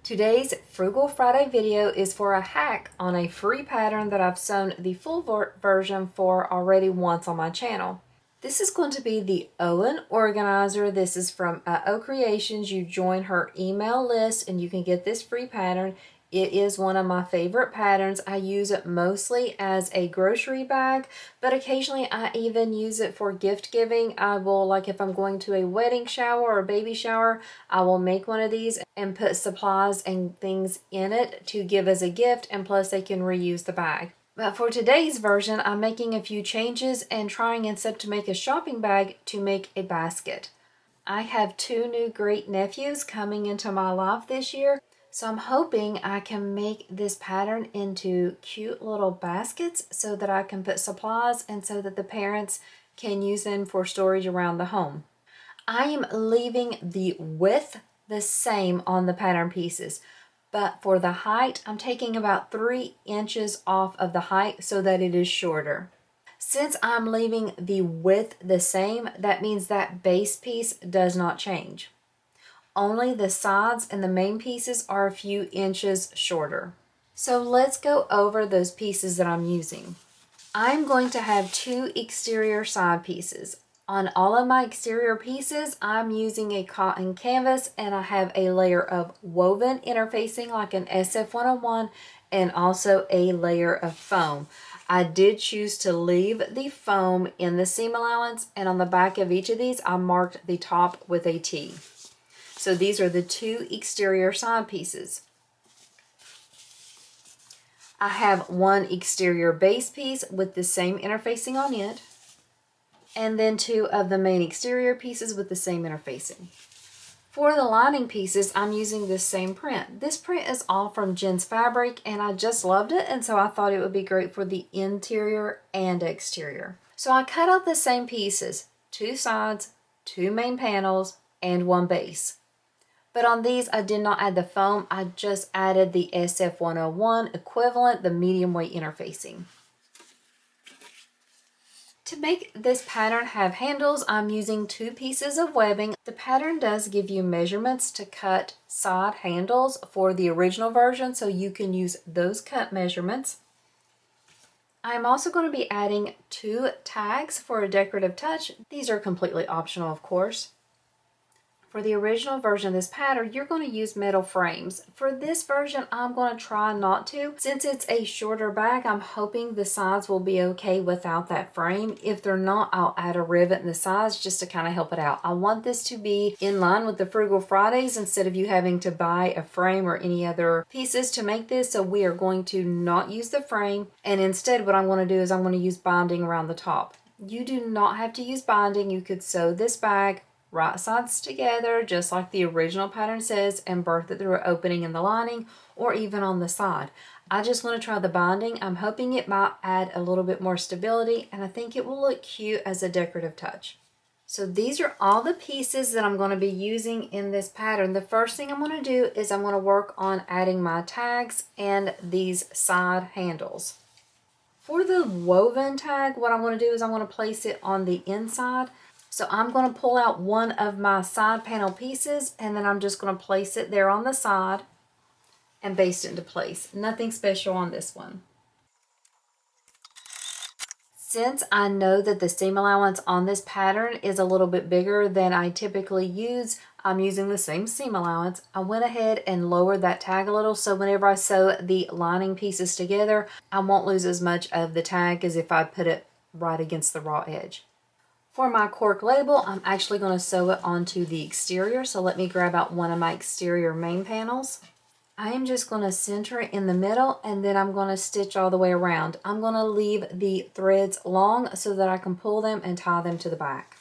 Today's Frugal Friday video is for a hack on a free pattern that I've sewn the full version for already once on my channel. This is going to be the Owen Organizer. This is from O Creations. You join her email list and you can get this free pattern. It is one of my favorite patterns. I use it mostly as a grocery bag, but occasionally I even use it for gift giving. I will, like if I'm going to a wedding shower or a baby shower, I will make one of these and put supplies and things in it to give as a gift, and plus they can reuse the bag. But for today's version, I'm making a few changes and trying, instead to make a shopping bag, to make a basket. I have two new great nephews coming into my life this year, so I'm hoping I can make this pattern into cute little baskets so that I can put supplies and so that the parents can use them for storage around the home. I am leaving the width the same on the pattern pieces, but for the height, I'm taking about 3 inches off of the height so that it is shorter. Since I'm leaving the width the same, that means that base piece does not change. Only the sides and the main pieces are a few inches shorter. So let's go over those pieces that I'm using. I'm going to have 2 exterior side pieces. On all of my exterior pieces, I'm using a cotton canvas, and I have a layer of woven interfacing like an SF101 and also a layer of foam. I did choose to leave the foam in the seam allowance, and on the back of each of these, I marked the top with a T. So these are the 2 exterior side pieces. I have 1 exterior base piece with the same interfacing on it, and then 2 of the main exterior pieces with the same interfacing. For the lining pieces, I'm using this same print. This print is all from Jen's Fabric, and I just loved it, and so I thought it would be great for the interior and exterior. So I cut out the same pieces, 2 sides, 2 main panels, and 1 base. But on these, I did not add the foam. I just added the SF101 equivalent, the medium weight interfacing. To make this pattern have handles, I'm using 2 pieces of webbing. The pattern does give you measurements to cut side handles for the original version, so you can use those cut measurements. I'm also going to be adding 2 tags for a decorative touch. These are completely optional, of course. For the original version of this pattern, you're going to use metal frames. For this version, I'm going to try not to. Since it's a shorter bag, I'm hoping the sides will be okay without that frame. If they're not, I'll add a rivet in the sides just to kind of help it out. I want this to be in line with the Frugal Fridays instead of you having to buy a frame or any other pieces to make this. So we are going to not use the frame, and instead what I'm going to do is I'm going to use binding around the top. You do not have to use binding. You could sew this bag right sides together, just like the original pattern says, and birth it through an opening in the lining or even on the side. I just want to try the binding. I'm hoping it might add a little bit more stability, and I think it will look cute as a decorative touch. So these are all the pieces that I'm going to be using in this pattern. The first thing I'm going to do is I'm going to work on adding my tags and these side handles. For the woven tag, what I'm going to do is I'm going to place it on the inside. So I'm going to pull out one of my side panel pieces, and then I'm just going to place it there on the side and baste it into place. Nothing special on this one. Since I know that the seam allowance on this pattern is a little bit bigger than I typically use, I'm using the same seam allowance. I went ahead and lowered that tag a little, so whenever I sew the lining pieces together, I won't lose as much of the tag as if I put it right against the raw edge. For my cork label, I'm actually going to sew it onto the exterior, so let me grab out one of my exterior main panels. I am just going to center it in the middle, and then I'm going to stitch all the way around. I'm going to leave the threads long so that I can pull them and tie them to the back.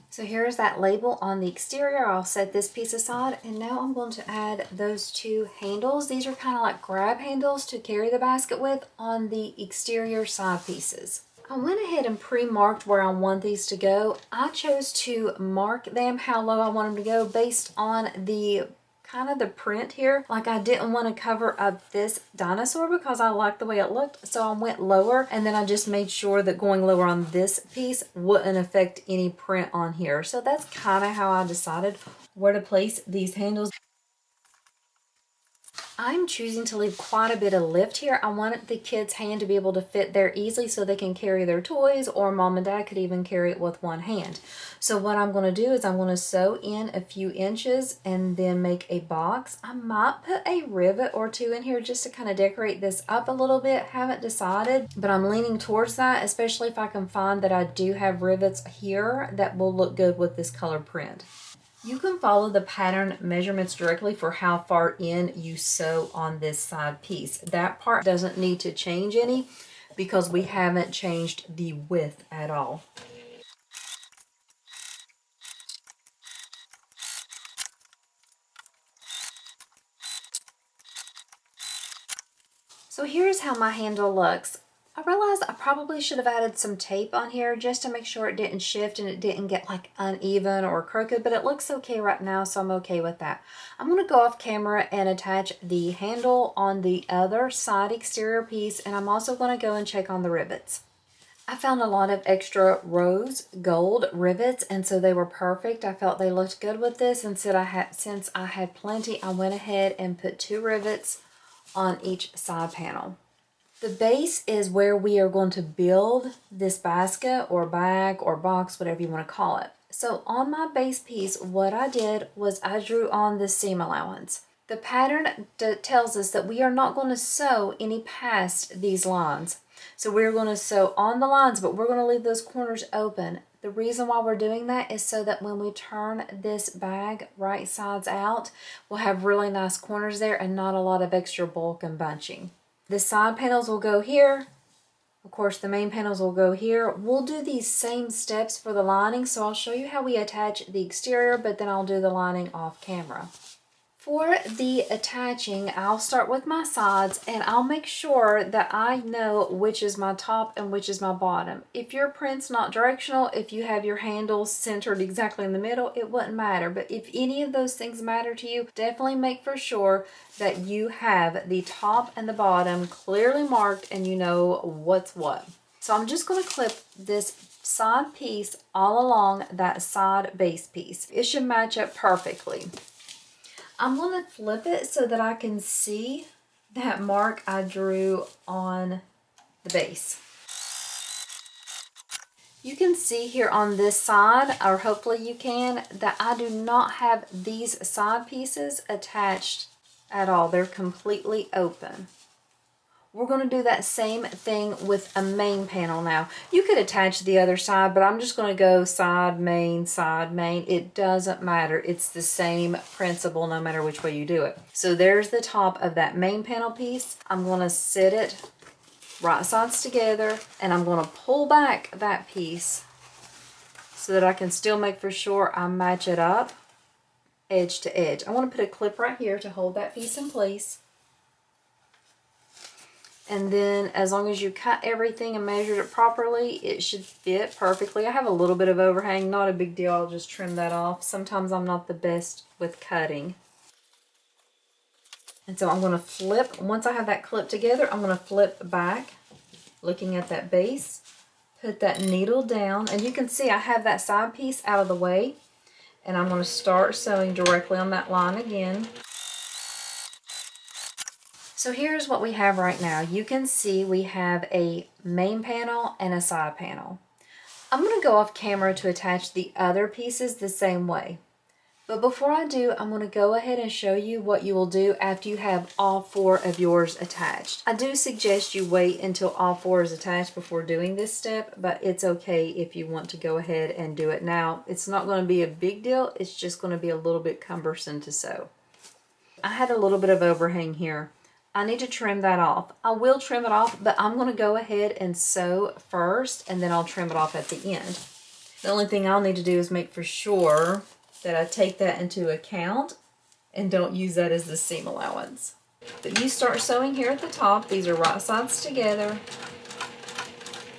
So here's that label on the exterior. I'll set this piece aside, and now I'm going to add those 2 handles. These are kind of like grab handles to carry the basket with on the exterior side pieces. I went ahead and pre-marked where I want these to go. I chose to mark them how low I want them to go based on the kind of the print here. Like I didn't want to cover up this dinosaur because I liked the way it looked. So I went lower, and then I just made sure that going lower on this piece wouldn't affect any print on here. So that's kind of how I decided where to place these handles. I'm choosing to leave quite a bit of lift here. I wanted the kid's hand to be able to fit there easily so they can carry their toys, or mom and dad could even carry it with one hand. So what I'm going to do is I'm going to sew in a few inches and then make a box. I might put a rivet or two in here just to kind of decorate this up a little bit. Haven't decided, but I'm leaning towards that, especially if I can find that I do have rivets here that will look good with this color print. You can follow the pattern measurements directly for how far in you sew on this side piece. That part doesn't need to change any because we haven't changed the width at all. So here's how my handle looks. I realized I probably should have added some tape on here just to make sure it didn't shift and it didn't get like uneven or crooked, but it looks okay right now, so I'm okay with that. I'm going to go off camera and attach the handle on the other side exterior piece, and I'm also going to go and check on the rivets. I found a lot of extra rose gold rivets, and so they were perfect. I felt they looked good with this, and since I had plenty, I went ahead and put 2 rivets on each side panel. The base is where we are going to build this basket or bag or box, whatever you want to call it. So on my base piece, what I did was I drew on the seam allowance. The pattern tells us that we are not going to sew any past these lines. So we're going to sew on the lines, but we're going to leave those corners open. The reason why we're doing that is so that when we turn this bag right sides out, we'll have really nice corners there and not a lot of extra bulk and bunching. The side panels will go here. Of course, the main panels will go here. We'll do these same steps for the lining, so I'll show you how we attach the exterior, but then I'll do the lining off camera. For the attaching, I'll start with my sides, and I'll make sure that I know which is my top and which is my bottom. If your print's not directional, if you have your handles centered exactly in the middle, it wouldn't matter. But if any of those things matter to you, definitely make for sure that you have the top and the bottom clearly marked and you know what's what. So I'm just going to clip this side piece all along that side base piece. It should match up perfectly. I'm going to flip it so that I can see that mark I drew on the base. You can see here on this side, or hopefully you can, that I do not have these side pieces attached at all. They're completely open. We're going to do that same thing with a main panel now. You could attach the other side, but I'm just going to go side, main, side, main. It doesn't matter. It's the same principle no matter which way you do it. So there's the top of that main panel piece. I'm going to sit it right sides together, and I'm going to pull back that piece so that I can still make for sure I match it up edge to edge. I want to put a clip right here to hold that piece in place. And then as long as you cut everything and measured it properly, it should fit perfectly. I have a little bit of overhang, not a big deal. I'll just trim that off. Sometimes I'm not the best with cutting. And so I'm going to flip, once I have that clip together, I'm going to flip back, looking at that base, put that needle down, and you can see I have that side piece out of the way, and I'm going to start sewing directly on that line again. So here's what we have right now. You can see we have a main panel and a side panel. I'm going to go off camera to attach the other pieces the same way. But before I do, I'm going to go ahead and show you what you will do after you have all 4 of yours attached. I do suggest you wait until all 4 is attached before doing this step, but it's okay if you want to go ahead and do it now. It's not going to be a big deal. It's just going to be a little bit cumbersome to sew. I had a little bit of overhang here. I need to trim that off. I will trim it off, but I'm going to go ahead and sew first, and then I'll trim it off at the end. The only thing I'll need to do is make for sure that I take that into account and don't use that as the seam allowance. But you start sewing here at the top. These are right sides together,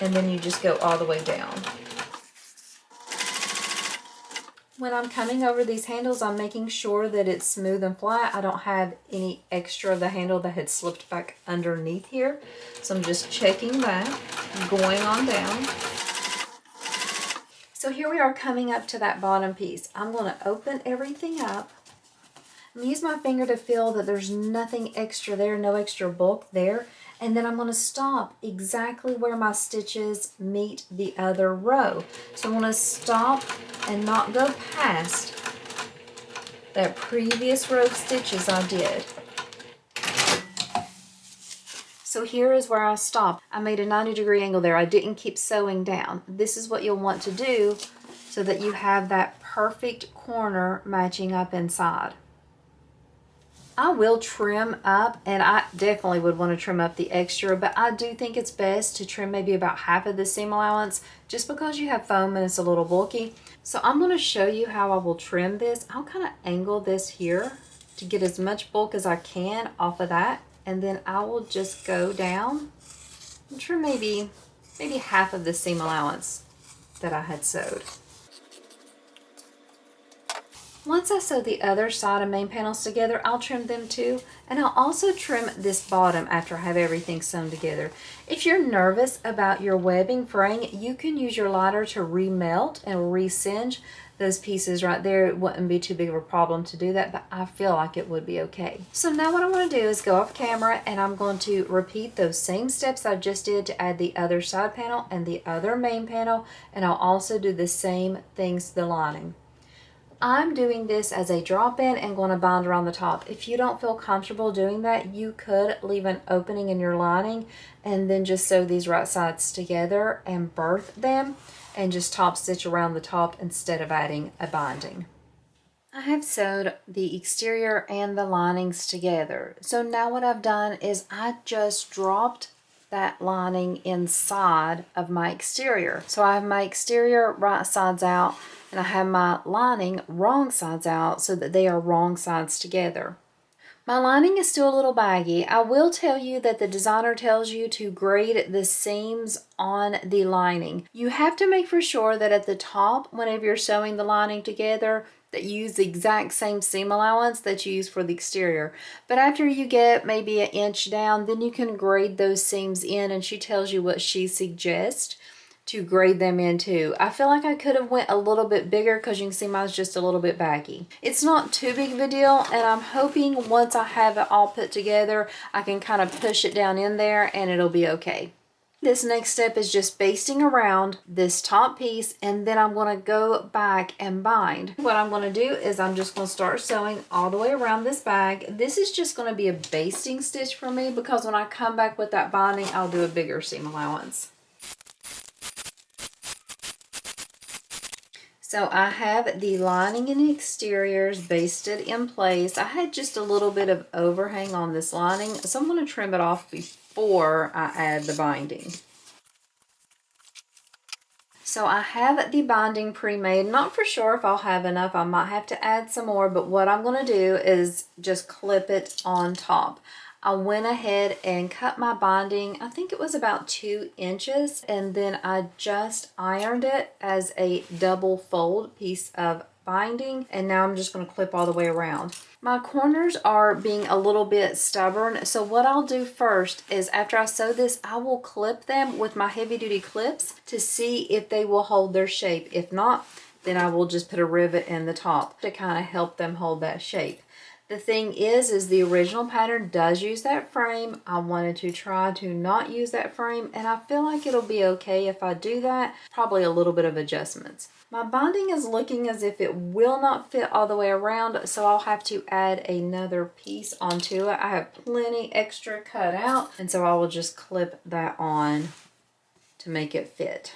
and then you just go all the way down. When I'm coming over these handles, I'm making sure that it's smooth and flat. I don't have any extra of the handle that had slipped back underneath here. So I'm just checking that, going on down. So here we are coming up to that bottom piece. I'm going to open everything up. I'm going to use my finger to feel that there's nothing extra there, no extra bulk there. And then I'm going to stop exactly where my stitches meet the other row. So I'm going to stop and not go past that previous row of stitches I did. So here is where I stopped. I made a 90-degree angle there. I didn't keep sewing down. This is what you'll want to do so that you have that perfect corner matching up inside. I will trim up, and I definitely would want to trim up the extra, but I do think it's best to trim maybe about half of the seam allowance just because you have foam and it's a little bulky. So I'm going to show you how I will trim this. I'll kind of angle this here to get as much bulk as I can off of that, and then I will just go down and trim maybe half of the seam allowance that I had sewed. Once I sew the other side and main panels together, I'll trim them too, and I'll also trim this bottom after I have everything sewn together. If you're nervous about your webbing fraying, you can use your lighter to remelt and re-singe those pieces right there. It wouldn't be too big of a problem to do that, but I feel like it would be okay. So now what I want to do is go off camera, and I'm going to repeat those same steps I just did to add the other side panel and the other main panel, and I'll also do the same things to the lining. I'm doing this as a drop-in and going to bind around the top. If you don't feel comfortable doing that, you could leave an opening in your lining and then just sew these right sides together and birth them and just top stitch around the top instead of adding a binding. I have sewed the exterior and the linings together. So now what I've done is I just dropped that lining inside of my exterior. So I have my exterior right sides out, and I have my lining wrong sides out so that they are wrong sides together. My lining is still a little baggy. I will tell you that the designer tells you to grade the seams on the lining. You have to make for sure that at the top, whenever you're sewing the lining together, that you use the exact same seam allowance that you use for the exterior. But after you get maybe an inch down, then you can grade those seams in, and she tells you what she suggests to grade them into. I feel like I could have went a little bit bigger because you can see mine's just a little bit baggy. It's not too big of a deal, and I'm hoping once I have it all put together, I can kind of push it down in there and it'll be okay. This next step is just basting around this top piece, and then I'm going to go back and bind. What I'm going to do is I'm just going to start sewing all the way around this bag. This is just going to be a basting stitch for me because when I come back with that binding, I'll do a bigger seam allowance. So I have the lining and exteriors basted in place. I had just a little bit of overhang on this lining, so I'm going to trim it off before I add the binding. So I have the binding pre-made. Not for sure if I'll have enough. I might have to add some more, but what I'm going to do is just clip it on top. I went ahead and cut my binding, I think it was about 2 inches, and then I just ironed it as a double fold piece of binding, and now I'm just going to clip all the way around. My corners are being a little bit stubborn, so what I'll do first is after I sew this, I will clip them with my heavy duty clips to see if they will hold their shape. If not, then I will just put a rivet in the top to kind of help them hold that shape. The thing is the original pattern does use that frame. I wanted to try to not use that frame, and I feel like it'll be okay if I do that. Probably a little bit of adjustments. My binding is looking as if it will not fit all the way around, so I'll have to add another piece onto it. I have plenty extra cut out, and so I will just clip that on to make it fit.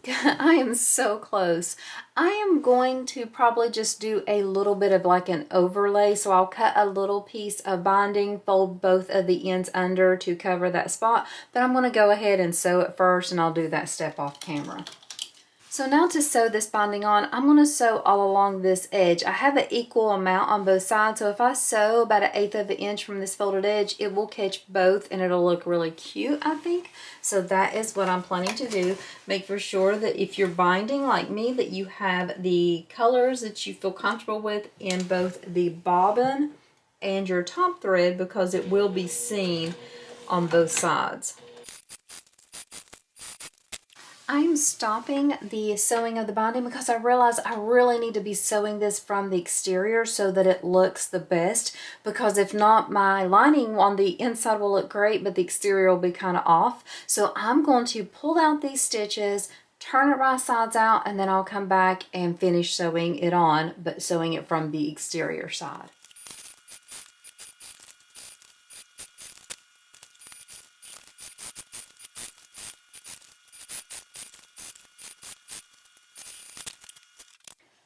I am so close. I am going to probably just do a little bit of like an overlay. So I'll cut a little piece of binding, fold both of the ends under to cover that spot. But I'm going to go ahead and sew it first, and I'll do that step off camera. So now to sew this binding on, I'm going to sew all along this edge. I have an equal amount on both sides, so if I sew about 1/8 of an inch from this folded edge, it will catch both and it'll look really cute, I think. So that is what I'm planning to do. Make for sure that if you're binding like me, that you have the colors that you feel comfortable with in both the bobbin and your top thread, because it will be seen on both sides. I'm stopping the sewing of the binding because I realize I really need to be sewing this from the exterior so that it looks the best, because if not, my lining on the inside will look great but the exterior will be kind of off. So I'm going to pull out these stitches, turn it right sides out, and then I'll come back and finish sewing it on, but sewing it from the exterior side.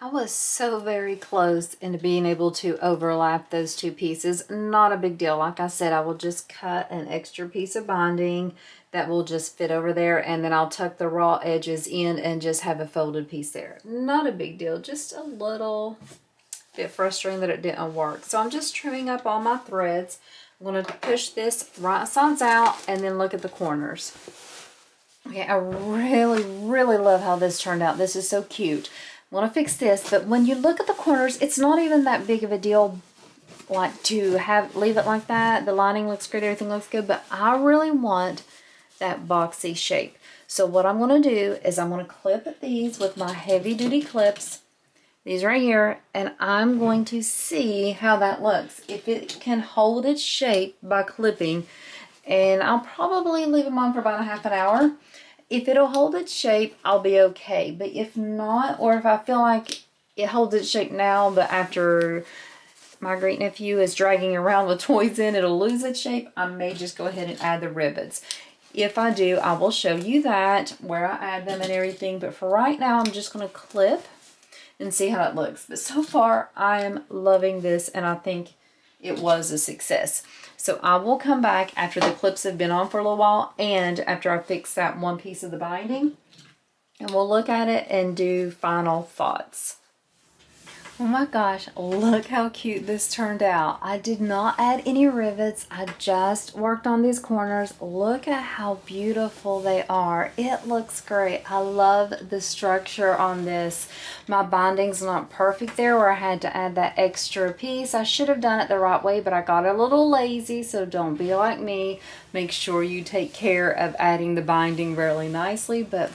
I was so very close into being able to overlap those two pieces. Not a big deal. Like I said, I will just cut an extra piece of binding that will just fit over there, and then I'll tuck the raw edges in and just have a folded piece there. Not a big deal, just a little bit frustrating that it didn't work. So I'm just trimming up all my threads. I'm going to push this right sides out and then look at the corners. Okay, I really love how this turned out. This is so cute. I want to fix this, but when you look at the corners, it's not even that big of a deal, like to leave it like that. The lining looks great, everything looks good, but I really want that boxy shape. So what I'm going to do is I'm going to clip these with my heavy duty clips, these right here, and I'm going to see how that looks. If it can hold its shape by clipping, and I'll probably leave them on for about a half an hour. If it'll hold its shape, I'll be okay. But if not, or if I feel like it holds its shape now, but after my great nephew is dragging around with toys in, it'll lose its shape, I may just go ahead and add the rivets. If I do, I will show you that, where I add them and everything. But for right now, I'm just going to clip and see how it looks. But so far, I am loving this, and I think it was a success. So I will come back after the clips have been on for a little while and after I fix that one piece of the binding, and we'll look at it and do final thoughts. Oh my gosh, look how cute this turned out. I did not add any rivets. I just worked on these corners. Look at how beautiful they are. It looks great. I love the structure on this. My binding's not perfect there where I had to add that extra piece. I should have done it the right way, but I got a little lazy, so don't be like me. Make sure you take care of adding the binding really nicely, but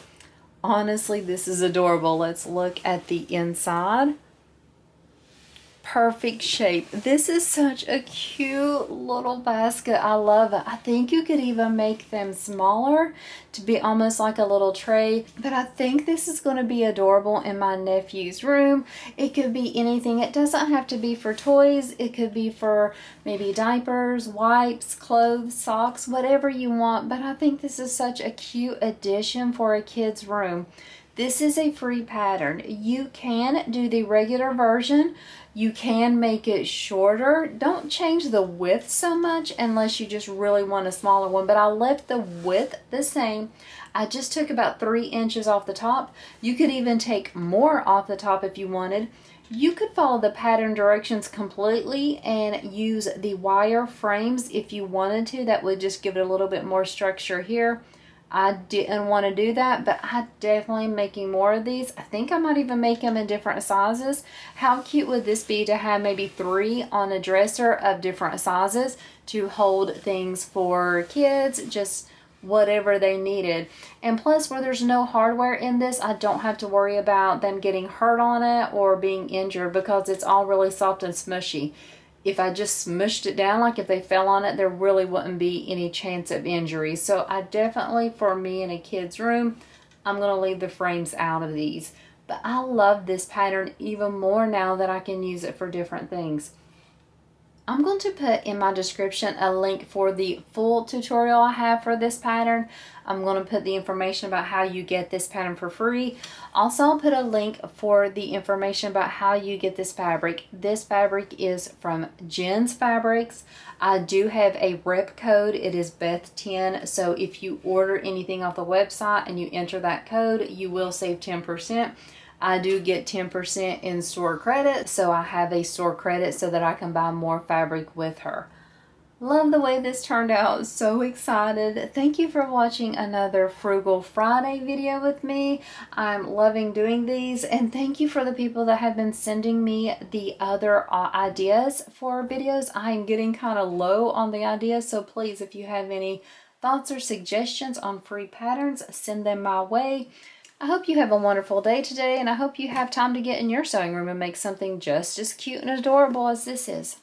honestly, this is adorable. Let's look at the inside. Perfect shape. This is such a cute little basket. I love it. I think you could even make them smaller to be almost like a little tray, but I think this is going to be adorable in my nephew's room. It could be anything. It doesn't have to be for toys. It could be for maybe diapers, wipes, clothes, socks, whatever you want, but I think this is such a cute addition for a kid's room. This is a free pattern. You can do the regular version. You can make it shorter. Don't change the width so much unless you just really want a smaller one, but I left the width the same. I just took about 3 inches off the top. You could even take more off the top if you wanted. You could follow the pattern directions completely and use the wire frames if you wanted to. That would just give it a little bit more structure here. I didn't want to do that, but I definitely am making more of these. I think I might even make them in different sizes. How cute would this be to have maybe 3 on a dresser of different sizes to hold things for kids, just whatever they needed. And plus, where there's no hardware in this, I don't have to worry about them getting hurt on it or being injured because it's all really soft and smushy. If I just smushed it down, like if they fell on it, there really wouldn't be any chance of injury. So I definitely, for me in a kid's room, I'm going to leave the frames out of these. But I love this pattern even more now that I can use it for different things. I'm going to put in my description a link for the full tutorial I have for this pattern. I'm going to put the information about how you get this pattern for free. Also, I'll put a link for the information about how you get this fabric. This fabric is from Jen's Fabrics. I do have a rep code. It is Beth10. So if you order anything off the website and you enter that code, you will save 10%. I do get 10% in store credit, so I have a store credit so that I can buy more fabric with her. Love the way this turned out. So excited. Thank you for watching another Frugal Friday video with me. I'm loving doing these, and thank you for the people that have been sending me the other ideas for videos. I'm getting kind of low on the ideas, so please, if you have any thoughts or suggestions on free patterns, send them my way. I hope you have a wonderful day today, and I hope you have time to get in your sewing room and make something just as cute and adorable as this is.